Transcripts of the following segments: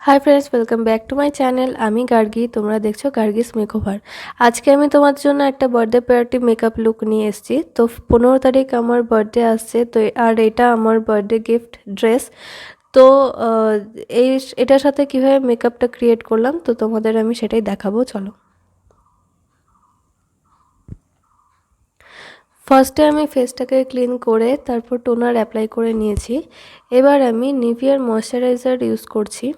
Hi friends, welcome back to my channel. আমি গার্গি, তোমরা দেখছো গার্গিস মেকওভার। আজকে আমি তোমাদের জন্য একটা বার্থডে পার্টি মেকআপ লুক নিয়ে এসেছি। তো 15 তারিখ আমার বার্থডে আসছে, তো আর এটা আমার বার্থডে গিফট ড্রেস। তো এই এটার সাথে কীভাবে মেকআপটা ক্রিয়েট করলাম তো তোমাদের আমি সেটাই দেখাবো, চলো। ফার্স্টে আমি ফেসটাকে ক্লিন করে তারপর টোনার অ্যাপ্লাই করে নিয়েছি। এবার আমি নিভিয়ার ময়শ্চারাইজার ইউজ করছি।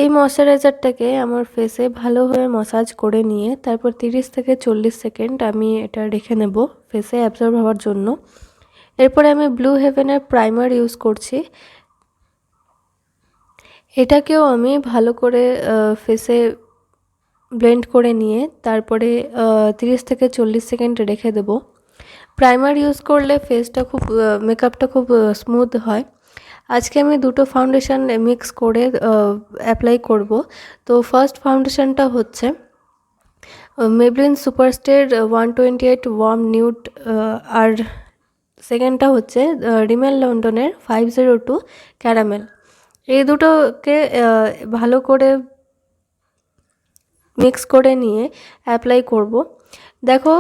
এই ময়শ্চারাইজারটাকে আমার ফেসে ভালোভাবে ম্যাসাজ করে নিয়ে তারপর 30 থেকে 40 সেকেন্ড আমি এটা রেখে নেব ফেসে অ্যাবজর্ব হওয়ার জন্য। এরপরে আমি ব্লু হেভেনের প্রাইমার ইউজ করছি। এটাকেও আমি ভালো করে ফেসে ব্লেন্ড করে নিয়ে তারপরে 30 থেকে 40 সেকেন্ড রেখে দেব। প্রাইমার ইউজ করলে ফেসটা খুব মেকআপটা খুব স্মুথ হয়। আজকে আমি দুটো ফাউন্ডেশন মিক্স করে অ্যাপ্লাই করব। তো ফার্স্ট ফাউন্ডেশনটা হচ্ছে মেবলিন সুপারস্টের 128 ওয়ার্ম নিউড, আর সেকেন্ডটা হচ্ছে রিমেল লন্ডনের 502 ক্যারামেল। এই দুটোকে ভালো করে মিক্স করে নিয়ে অ্যাপ্লাই করব। দেখো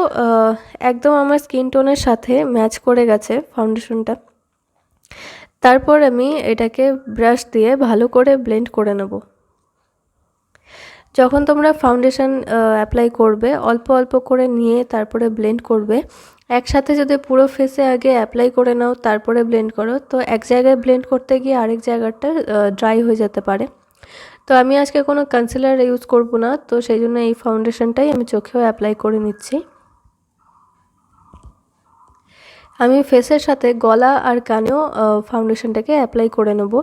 একদম আমার স্কিন টোনের সাথে ম্যাচ করে গেছে ফাউন্ডেশনটা। তারপর আমি এটাকে ব্রাশ দিয়ে ভালো করে ব্লেন্ড করে নেব। যখন তোমরা ফাউন্ডেশন অ্যাপ্লাই করবে অল্প অল্প করে নিয়ে তারপরে ব্লেন্ড করবে। একসাথে যদি পুরো ফেসে আগে অ্যাপ্লাই করে নাও তারপরে ব্লেন্ড করো তো এক জায়গায় ব্লেন্ড করতে গিয়ে আরেক জায়গাটা ড্রাই হয়ে যেতে পারে। তো আমি আজকে কোনো কনসিলার ইউজ করব না, তো সেই জন্য এই ফাউন্ডেশনটাই আমি চোখেও অ্যাপ্লাই করে নিচ্ছি। আমি ফেসের সাথে গলা আর কানেও ফাউন্ডেশনটাকে অ্যাপ্লাই করে নেব।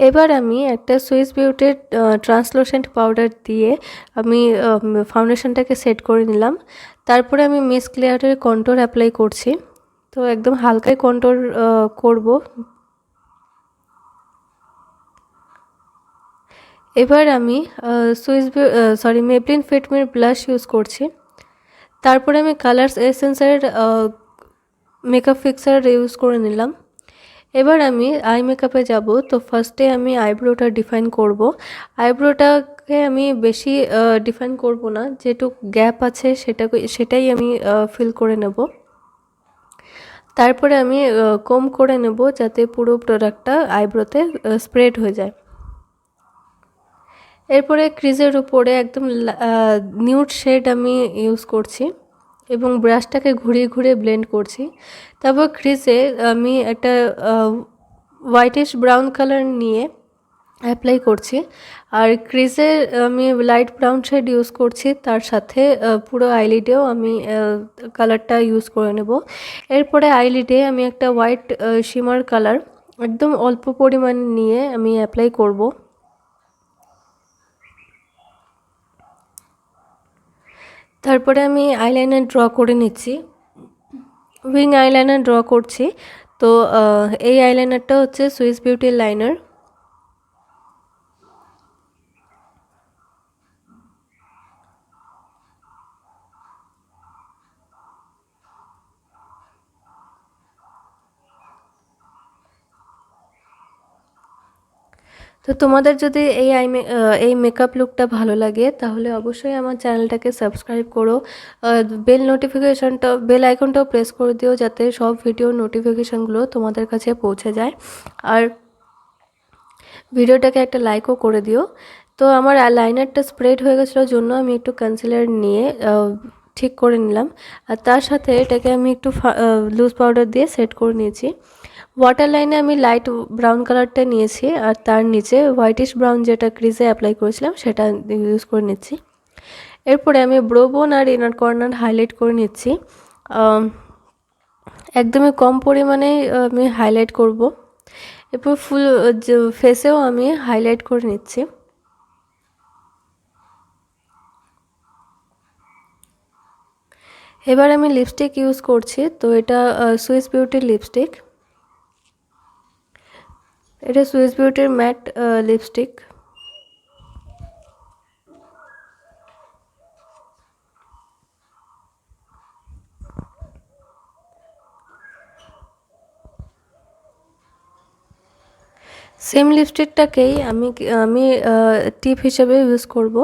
এবার আমি একটা সুইস বিউটির ট্রান্সলুসেন্ট পাউডার দিয়ে আমি ফাউন্ডেশনটাকে সেট করে নিলাম। তারপরে আমি মিস্ট ক্লিয়ারের কন্ট্যুর অ্যাপ্লাই করছি। তো একদম হালকাই কন্ট্যুর করব। এবার আমি মেবলিন ফিটমির ব্লাশ ইউজ করছি। তারপরে আমি কালার্স এসেন্সের মেকআপ ফিক্সার ইউজ করে নিলাম। এবার আমি আই মেকআপে যাব। তো ফার্স্টে আমি আইব্রোটা ডিফাইন করব। আইব্রোটাকে আমি বেশি ডিফাইন করব না, যেটুক গ্যাপ আছে সেটাই আমি ফিল করে নেব। তারপরে আমি কম করে নেব যাতে পুরো প্রোডাক্টটা আইব্রোতে স্প্রেড হয়ে যায়। এরপরে ক্রিজের উপরে একদম নিউড শেড আমি ইউজ করছি এবং ব্রাশটাকে ঘুরিয়ে ঘুরিয়ে ব্লেন্ড করছি। তারপর ক্রিজে আমি একটা হোয়াইটিশ ব্রাউন কালার নিয়ে অ্যাপ্লাই করছি। আর ক্রিজে আমি লাইট ব্রাউন শেড ইউজ করছি, তার সাথে পুরো আইলিডেও আমি কালারটা ইউজ করে নেব। এরপরে আইলিডে আমি একটা হোয়াইট শিমার কালার একদম অল্প পরিমাণ নিয়ে আমি অ্যাপ্লাই করব। তারপরে আমি আইলাইনার ড্র করে নিচ্ছি, উইং আইলাইনার ড্র করছি। তো এই আইলাইনারটা হচ্ছে সুইস বিউটির লাইনার। তো তোমাদের যদি এই মেকআপ লুকটা ভালো লাগে তাহলে অবশ্যই আমার চ্যানেলটাকে সাবস্ক্রাইব করো। বেল আইকনটাও প্রেস করে দিও যাতে সব ভিডিওর নোটিফিকেশানগুলো তোমাদের কাছে পৌঁছে যায়। আর ভিডিওটাকে একটা লাইকও করে দিও। তো আমার লাইনারটা স্প্রেড হয়ে গেছিলো জন্য আমি একটু কনসিলার নিয়ে ঠিক করে নিলাম। আর তার সাথে এটাকে আমি একটু লুজ পাউডার দিয়ে সেট করে নিয়েছি। ওয়াটার লাইনে আমি লাইট ব্রাউন কালারটা নিয়েছি আর তার নিচে হোয়াইটিশ ব্রাউন যেটা ক্রিজে অ্যাপ্লাই করেছিলাম সেটা ইউজ করে নিচ্ছি। এরপরে আমি ব্রো বোন আর ইনার কর্নার হাইলাইট করে নিচ্ছি। একদমই কম পরিমাণে আমি হাইলাইট করব। এরপর ফুল ফেসেও আমি হাইলাইট করে নিচ্ছি। এবার আমি লিপস্টিক ইউজ করছি। তো এটা সুইস বিউটির লিপস্টিক, এটা সুইস বিউটির ম্যাট লিপস্টিক। সেম লিপস্টিকটাকেই আমি টিপ হিসেবে ইউজ করব।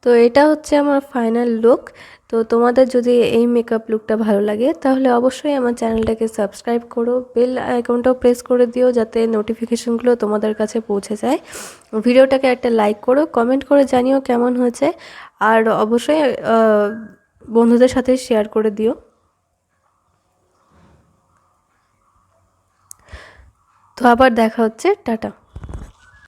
তো এটা হচ্ছে আমার ফাইনাল লুক। তো তোমাদের যদি এই মেকআপ লুকটা ভালো লাগে তাহলে অবশ্যই আমার চ্যানেলটাকে সাবস্ক্রাইব করো, বেল আইকনটাও প্রেস করে দিও যাতে নোটিফিকেশনগুলো তোমাদের কাছে পৌঁছে যায়। ভিডিওটাকে একটা লাইক করো, কমেন্ট করে জানিও কেমন হয়েছে, আর অবশ্যই বন্ধুদের সাথে শেয়ার করে দিও। তো আবার দেখা হচ্ছে, টাটা।